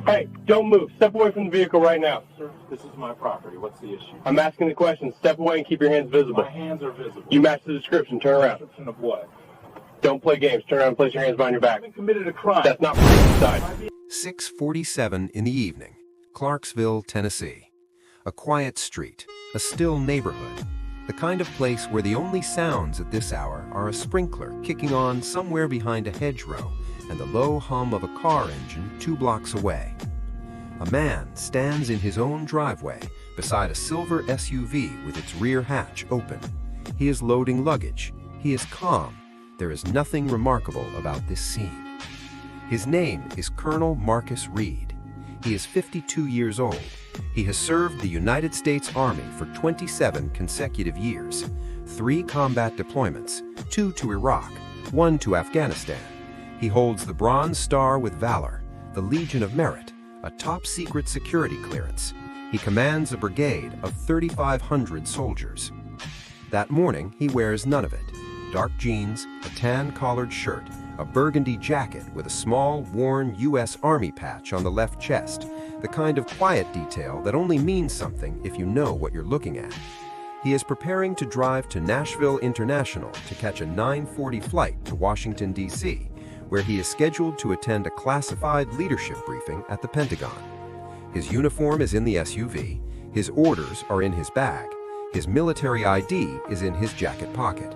Hey, don't move. Step away from the vehicle right now. Sir, this is my property. What's the issue? I'm asking the question. Step away and keep your hands visible. My hands are visible. You match the description. Turn around. Description of what? Don't play games. Turn around and place your hands behind your I back. haven't committed a crime. That's not side. 6:47 in the evening, Clarksville, Tennessee. A quiet street, a still neighborhood, the kind of place where the only sounds at this hour are a sprinkler kicking on somewhere behind a hedgerow and the low hum of a car engine 2 blocks away. A man stands in his own driveway beside a silver SUV with its rear hatch open. He is loading luggage. He is calm. There is nothing remarkable about this scene. His name is Colonel Marcus Reed. He is 52 years old. He has served the United States Army for 27 consecutive years, 3 combat deployments, 2 to Iraq, 1 to Afghanistan. He holds the Bronze Star with Valor, the Legion of Merit, a top-secret security clearance. He commands a brigade of 3,500 soldiers. That morning, he wears none of it. Dark jeans, a tan-collared shirt, a burgundy jacket with a small, worn U.S. Army patch on the left chest, the kind of quiet detail that only means something if you know what you're looking at. He is preparing to drive to Nashville International to catch a 9:40 flight to Washington, D.C., where he is scheduled to attend a classified leadership briefing at the Pentagon. His uniform is in the SUV, his orders are in his bag, his military ID is in his jacket pocket.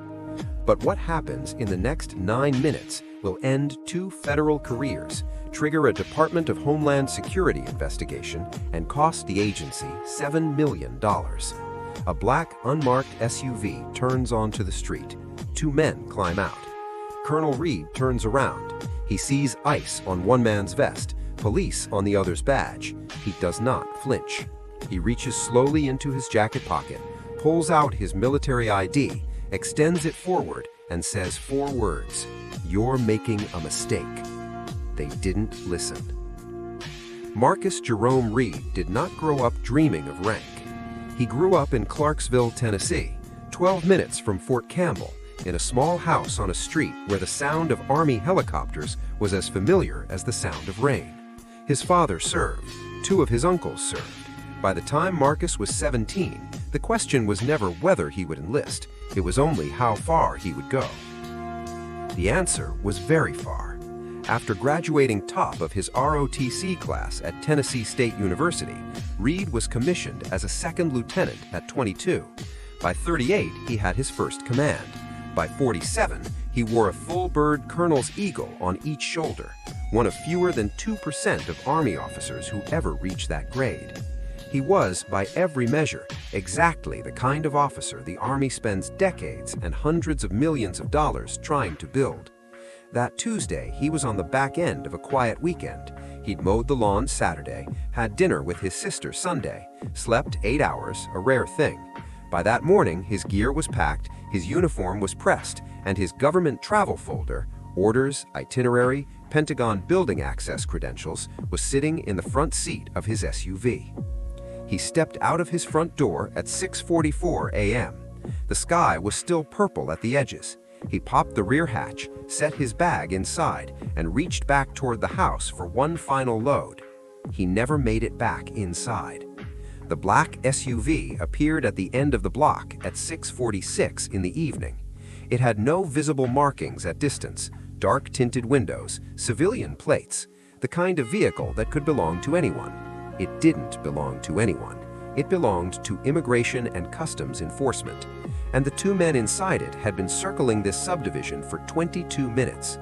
But what happens in the next 9 minutes will end 2 federal careers, trigger a Department of Homeland Security investigation, and cost the agency $7 million. A black, unmarked SUV turns onto the street. 2 men climb out. Colonel Reed turns around. He sees ice on one man's vest, police on the other's badge. He does not flinch. He reaches slowly into his jacket pocket, pulls out his military ID, extends it forward, and says 4 words: "You're making a mistake." They didn't listen. Marcus Jerome Reed did not grow up dreaming of rank. He grew up in Clarksville, Tennessee, 12 minutes from Fort Campbell, in a small house on a street where the sound of Army helicopters was as familiar as the sound of rain. His father served. 2 of his uncles served. By the time Marcus was 17, the question was never whether he would enlist. It was only how far he would go. The answer was very far. After graduating top of his ROTC class at Tennessee State University, Reed was commissioned as a 2nd lieutenant at 22. By 38, he had his first command. By 47, he wore a full-bird colonel's eagle on each shoulder, one of fewer than 2% of Army officers who ever reached that grade. He was, by every measure, exactly the kind of officer the Army spends decades and hundreds of millions of dollars trying to build. That Tuesday, he was on the back end of a quiet weekend. He'd mowed the lawn Saturday, had dinner with his sister Sunday, slept 8 hours, a rare thing. By that morning, his gear was packed, his uniform was pressed, and his government travel folder, orders, itinerary, Pentagon building access credentials, was sitting in the front seat of his SUV. He stepped out of his front door at 6:44 a.m. The sky was still purple at the edges. He popped the rear hatch, set his bag inside, and reached back toward the house for one final load. He never made it back inside. The black SUV appeared at the end of the block at 6:46 in the evening. It had no visible markings at distance, dark tinted windows, civilian plates, the kind of vehicle that could belong to anyone. It didn't belong to anyone. It belonged to Immigration and Customs Enforcement, and the 2 men inside it had been circling this subdivision for 22 minutes.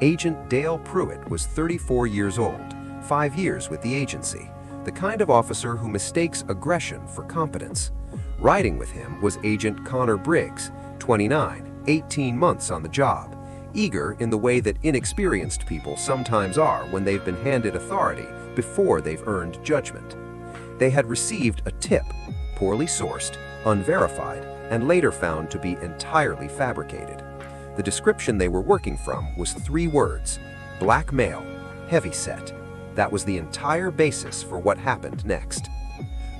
Agent Dale Pruitt was 34 years old, 5 years with the agency, the kind of officer who mistakes aggression for competence. Riding with him was Agent Connor Briggs, 29, 18 months on the job, eager in the way that inexperienced people sometimes are when they've been handed authority before they've earned judgment. They had received a tip, poorly sourced, unverified, and later found to be entirely fabricated. The description they were working from was 3 words: black male, heavyset. That was the entire basis for what happened next.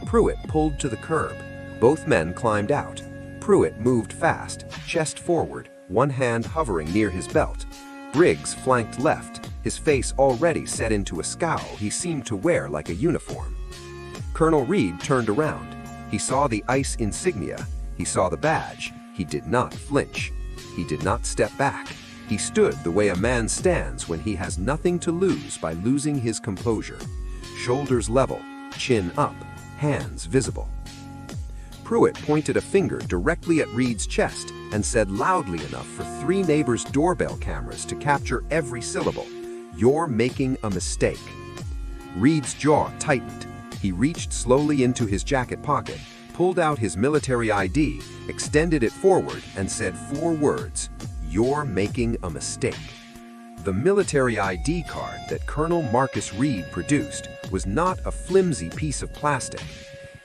Pruitt pulled to the curb. Both men climbed out. Pruitt moved fast, chest forward, one hand hovering near his belt. Briggs flanked left, his face already set into a scowl he seemed to wear like a uniform. Colonel Reed turned around. He saw the ICE insignia. He saw the badge. He did not flinch. He did not step back. He stood the way a man stands when he has nothing to lose by losing his composure. Shoulders level, chin up, hands visible. Pruitt pointed a finger directly at Reed's chest and said loudly enough for 3 neighbors' doorbell cameras to capture every syllable, "You're making a mistake." Reed's jaw tightened. He reached slowly into his jacket pocket, pulled out his military ID, extended it forward, and said 4 words, "You're making a mistake." The military ID card that Colonel Marcus Reed produced was not a flimsy piece of plastic.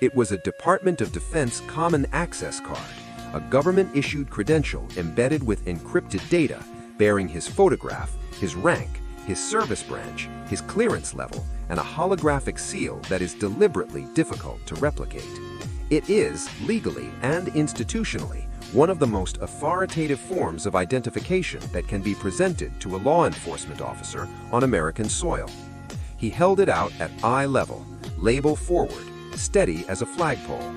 It was a Department of Defense Common Access card, a government-issued credential embedded with encrypted data bearing his photograph, his rank, his service branch, his clearance level, and a holographic seal that is deliberately difficult to replicate. It is, legally and institutionally, one of the most authoritative forms of identification that can be presented to a law enforcement officer on American soil. He held it out at eye level, label forward, steady as a flagpole.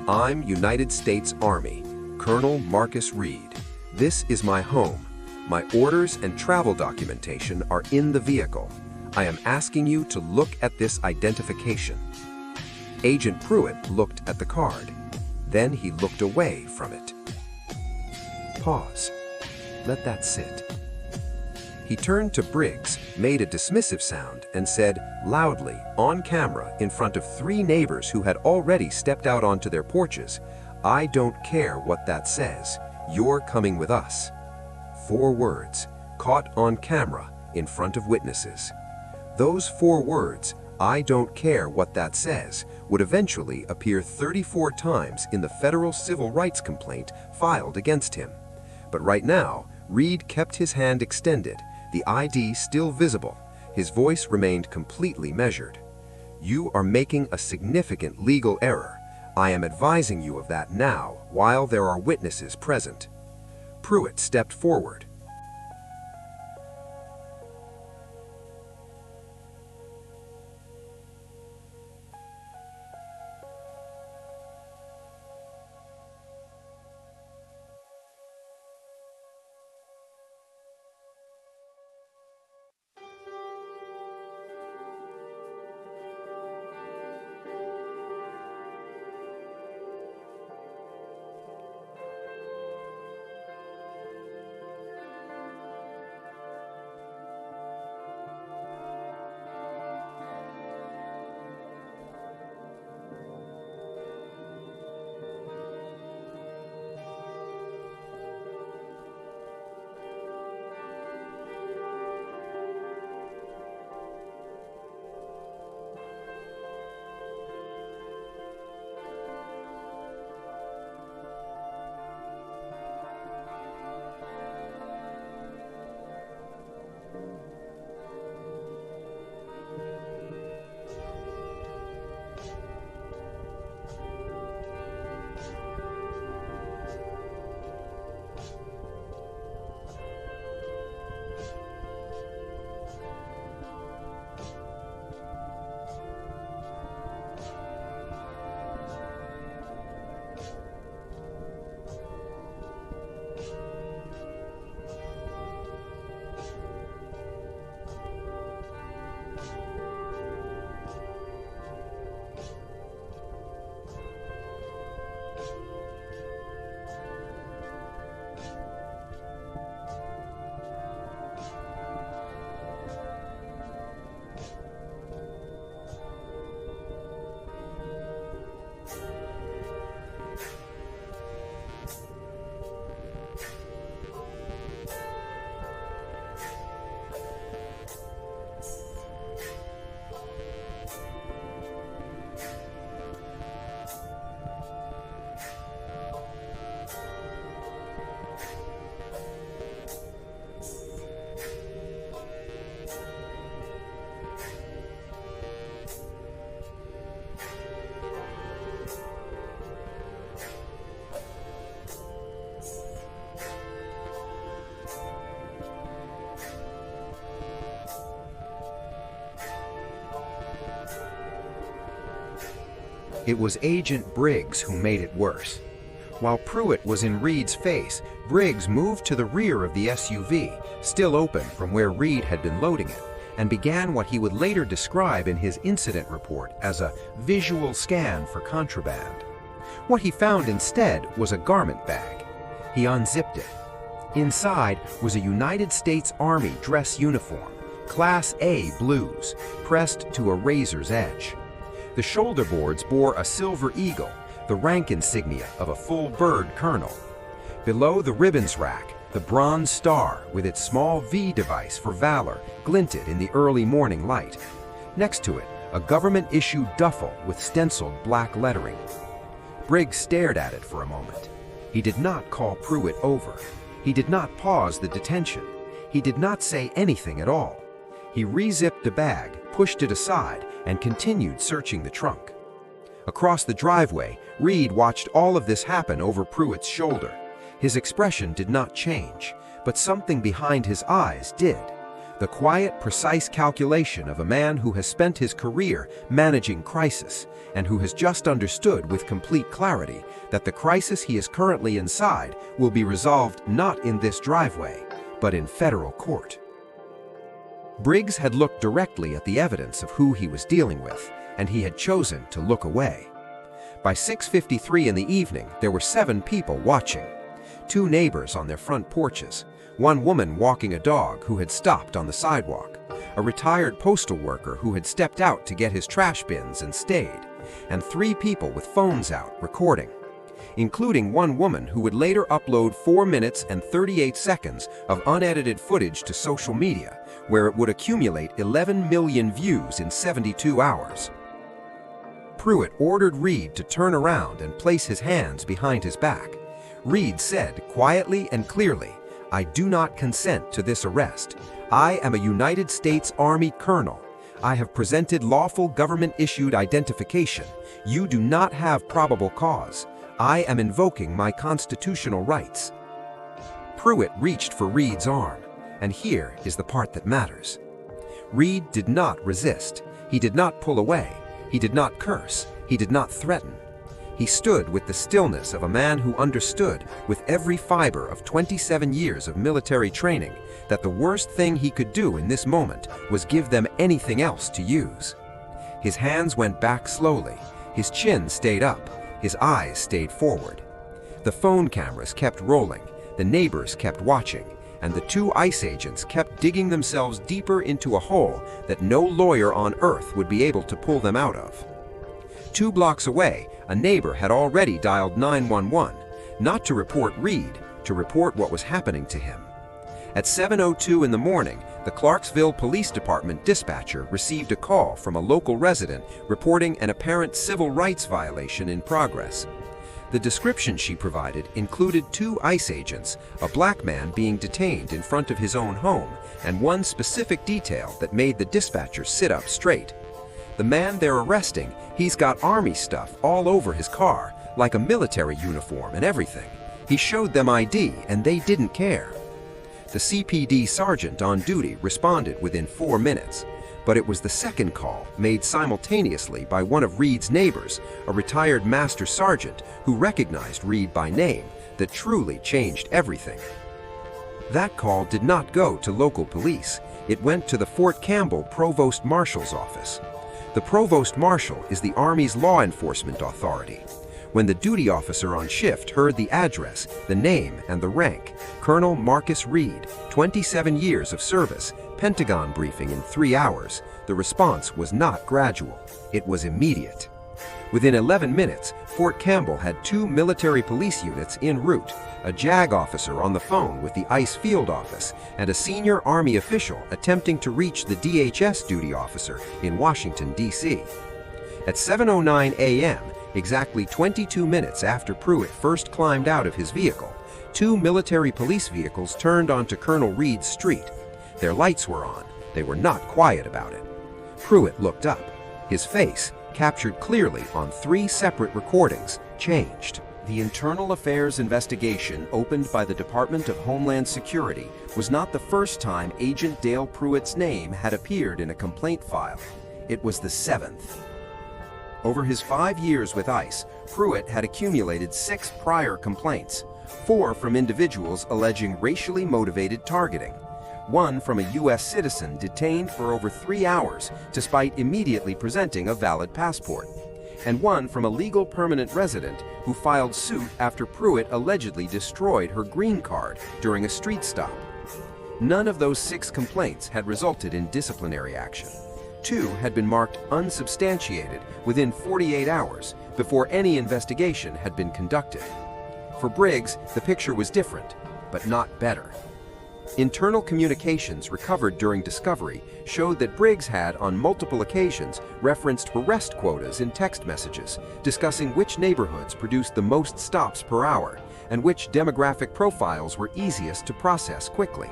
"I'm United States Army, Colonel Marcus Reed. This is my home. My orders and travel documentation are in the vehicle. I am asking you to look at this identification." Agent Pruitt looked at the card. Then he looked away from it. Pause. Let that sit. He turned to Briggs, made a dismissive sound, and said loudly, on camera, in front of 3 neighbors who had already stepped out onto their porches, "I don't care what that says. You're coming with us." 4 words, caught on camera, in front of witnesses. Those 4 words, "I don't care what that says," would eventually appear 34 times in the federal civil rights complaint filed against him. But right now, Reed kept his hand extended, the ID still visible. His voice remained completely measured. "You are making a significant legal error. I am advising you of that now, while there are witnesses present." Pruitt stepped forward. It was Agent Briggs who made it worse. While Pruitt was in Reed's face, Briggs moved to the rear of the SUV, still open from where Reed had been loading it, and began what he would later describe in his incident report as a visual scan for contraband. What he found instead was a garment bag. He unzipped it. Inside was a United States Army dress uniform, Class A blues, pressed to a razor's edge. The shoulder boards bore a silver eagle, the rank insignia of a full bird colonel. Below the ribbons rack, the bronze star with its small V device for valor glinted in the early morning light. Next to it, a government-issued duffel with stenciled black lettering. Briggs stared at it for a moment. He did not call Pruitt over. He did not pause the detention. He did not say anything at all. He re-zipped the bag, pushed it aside, and continued searching the trunk. Across the driveway, Reed watched all of this happen over Pruitt's shoulder. His expression did not change, but something behind his eyes did. The quiet, precise calculation of a man who has spent his career managing crisis and who has just understood with complete clarity that the crisis he is currently inside will be resolved not in this driveway, but in federal court. Briggs had looked directly at the evidence of who he was dealing with, and he had chosen to look away. By 6:53 in the evening, there were 7 people watching. 2 neighbors on their front porches, one woman walking a dog who had stopped on the sidewalk, a retired postal worker who had stepped out to get his trash bins and stayed, and 3 people with phones out recording, including one woman who would later upload 4 minutes and 38 seconds of unedited footage to social media, where it would accumulate 11 million views in 72 hours. Pruitt ordered Reed to turn around and place his hands behind his back. Reed said quietly and clearly, "I do not consent to this arrest. I am a United States Army colonel. I have presented lawful government-issued identification. You do not have probable cause. I am invoking my constitutional rights." Pruitt reached for Reed's arm, and here is the part that matters. Reed did not resist. He did not pull away. He did not curse. He did not threaten. He stood with the stillness of a man who understood, with every fiber of 27 years of military training, that the worst thing he could do in this moment was give them anything else to use. His hands went back slowly. His chin stayed up. His eyes stayed forward. The phone cameras kept rolling. The neighbors kept watching. And the 2 ICE agents kept digging themselves deeper into a hole that no lawyer on earth would be able to pull them out of. 2 blocks away, a neighbor had already dialed 911, not to report Reed, to report what was happening to him. At 7:02 in the morning, the Clarksville Police Department dispatcher received a call from a local resident reporting an apparent civil rights violation in progress. The description she provided included 2 ICE agents, a black man being detained in front of his own home, and one specific detail that made the dispatcher sit up straight. The man they're arresting, he's got Army stuff all over his car, like a military uniform and everything. He showed them ID and they didn't care. The CPD sergeant on duty responded within 4 minutes, but it was the second call, made simultaneously by one of Reed's neighbors, a retired master sergeant who recognized Reed by name, that truly changed everything. That call did not go to local police. It went to the Fort Campbell Provost Marshal's office. The Provost Marshal is the Army's law enforcement authority. When the duty officer on shift heard the address, the name, and the rank, Colonel Marcus Reed, 27 years of service, Pentagon briefing in 3 hours, the response was not gradual. It was immediate. Within 11 minutes, Fort Campbell had 2 military police units en route, a JAG officer on the phone with the ICE field office, and a senior Army official attempting to reach the DHS duty officer in Washington, D.C. At 7:09 a.m., exactly 22 minutes after Pruitt first climbed out of his vehicle, 2 military police vehicles turned onto Colonel Reed's street. Their lights were on. They were not quiet about it. Pruitt looked up. His face, captured clearly on 3 separate recordings, changed. The internal affairs investigation opened by the Department of Homeland Security was not the first time Agent Dale Pruitt's name had appeared in a complaint file. It was the 7th. Over his 5 years with ICE, Pruitt had accumulated 6 prior complaints, 4 from individuals alleging racially motivated targeting, 1 from a U.S. citizen detained for over 3 hours despite immediately presenting a valid passport, and 1 from a legal permanent resident who filed suit after Pruitt allegedly destroyed her green card during a street stop. None of those 6 complaints had resulted in disciplinary action. 2 had been marked unsubstantiated within 48 hours before any investigation had been conducted. For Briggs, the picture was different, but not better. Internal communications recovered during discovery showed that Briggs had, on multiple occasions, referenced arrest quotas in text messages, discussing which neighborhoods produced the most stops per hour and which demographic profiles were easiest to process quickly.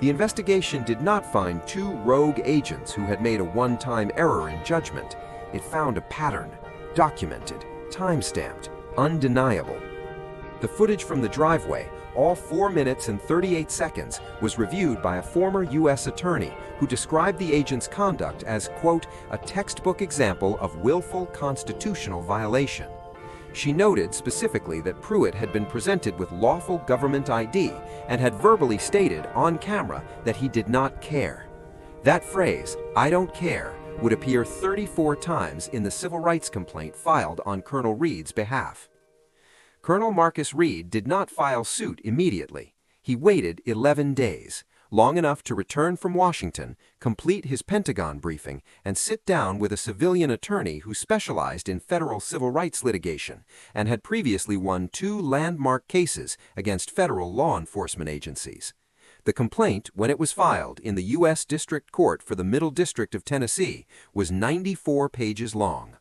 The investigation did not find 2 rogue agents who had made a one-time error in judgment. It found a pattern, documented, time-stamped, undeniable. The footage from the driveway, all 4 minutes and 38 seconds, was reviewed by a former U.S. attorney who described the agent's conduct as, quote, a textbook example of willful constitutional violation. She noted specifically that Pruitt had been presented with lawful government ID and had verbally stated on camera that he did not care. That phrase, "I don't care," would appear 34 times in the civil rights complaint filed on Colonel Reed's behalf. Colonel Marcus Reed did not file suit immediately. He waited 11 days, long enough to return from Washington, complete his Pentagon briefing, and sit down with a civilian attorney who specialized in federal civil rights litigation and had previously won 2 landmark cases against federal law enforcement agencies. The complaint, when it was filed in the U.S. District Court for the Middle District of Tennessee, was 94 pages long.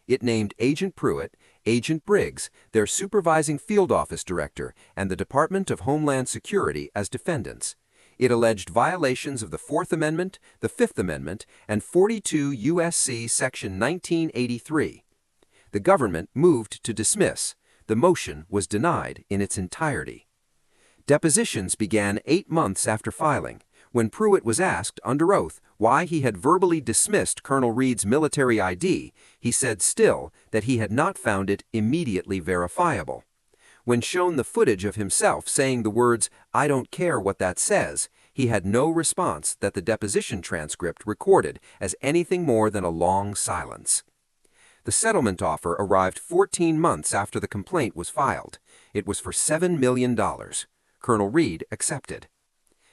It named Agent Pruitt, Agent Briggs, their supervising field office director, and the Department of Homeland Security as defendants. It alleged violations of the 4th Amendment, the 5th Amendment, and 42 U.S.C. Section 1983. The government moved to dismiss. The motion was denied in its entirety. Depositions began 8 months after filing. When Pruitt was asked, under oath, why he had verbally dismissed Colonel Reed's military ID, he said still that he had not found it immediately verifiable. When shown the footage of himself saying the words, "I don't care what that says," he had no response that the deposition transcript recorded as anything more than a long silence. The settlement offer arrived 14 months after the complaint was filed. It was for $7 million. Colonel Reed accepted.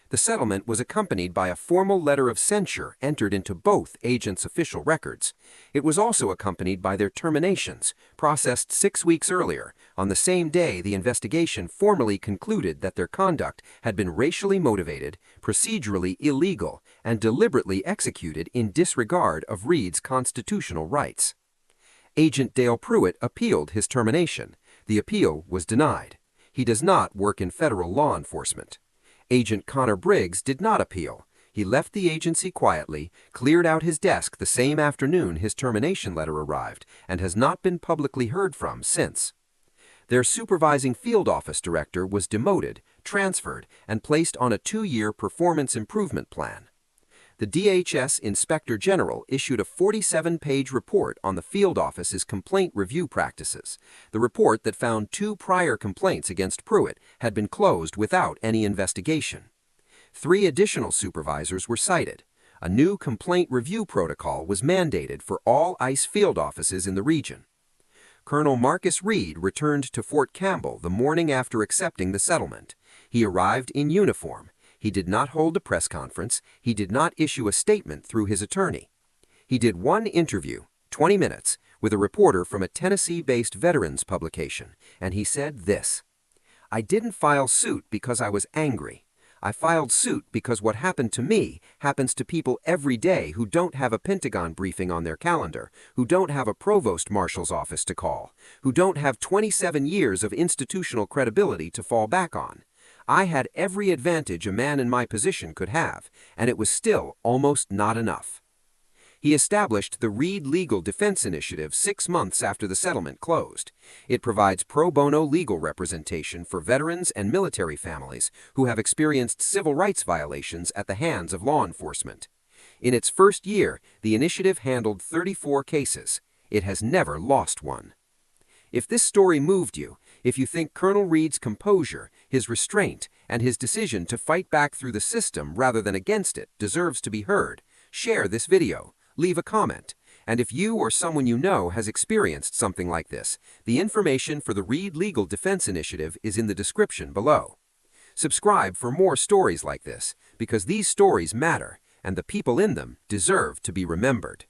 The settlement was accompanied by a formal letter of censure entered into both agents' official records. It was also accompanied by their terminations, processed 6 weeks earlier, on the same day the investigation formally concluded that their conduct had been racially motivated, procedurally illegal, and deliberately executed in disregard of Reed's constitutional rights. Agent Dale Pruitt appealed his termination. The appeal was denied. He does not work in federal law enforcement. Agent Connor Briggs did not appeal. He left the agency quietly, cleared out his desk the same afternoon his termination letter arrived, and has not been publicly heard from since. Their supervising field office director was demoted, transferred, and placed on a 2-year performance improvement plan. The DHS Inspector General issued a 47-page report on the field office's complaint review practices. The report that found 2 prior complaints against Pruitt had been closed without any investigation. 3 additional supervisors were cited. A new complaint review protocol was mandated for all ICE field offices in the region. Colonel Marcus Reed returned to Fort Campbell the morning after accepting the settlement. He arrived in uniform. He did not hold a press conference. He did not issue a statement through his attorney. He did 1 interview, 20 minutes, with a reporter from a Tennessee-based veterans publication, and he said this: "I didn't file suit because I was angry. I filed suit because what happened to me happens to people every day who don't have a Pentagon briefing on their calendar, who don't have a provost marshal's office to call, who don't have 27 years of institutional credibility to fall back on. I had every advantage a man in my position could have, and it was still almost not enough." He established the Reed Legal Defense Initiative 6 months after the settlement closed. It provides pro bono legal representation for veterans and military families who have experienced civil rights violations at the hands of law enforcement. In its first year, the initiative handled 34 cases. it has never lost one. If this story moved you, if you think Colonel Reed's composure, his restraint, and his decision to fight back through the system rather than against it deserves to be heard, share this video, leave a comment, and if you or someone you know has experienced something like this, the information for the Reed Legal Defense Initiative is in the description below. Subscribe for more stories like this, because these stories matter, and the people in them deserve to be remembered.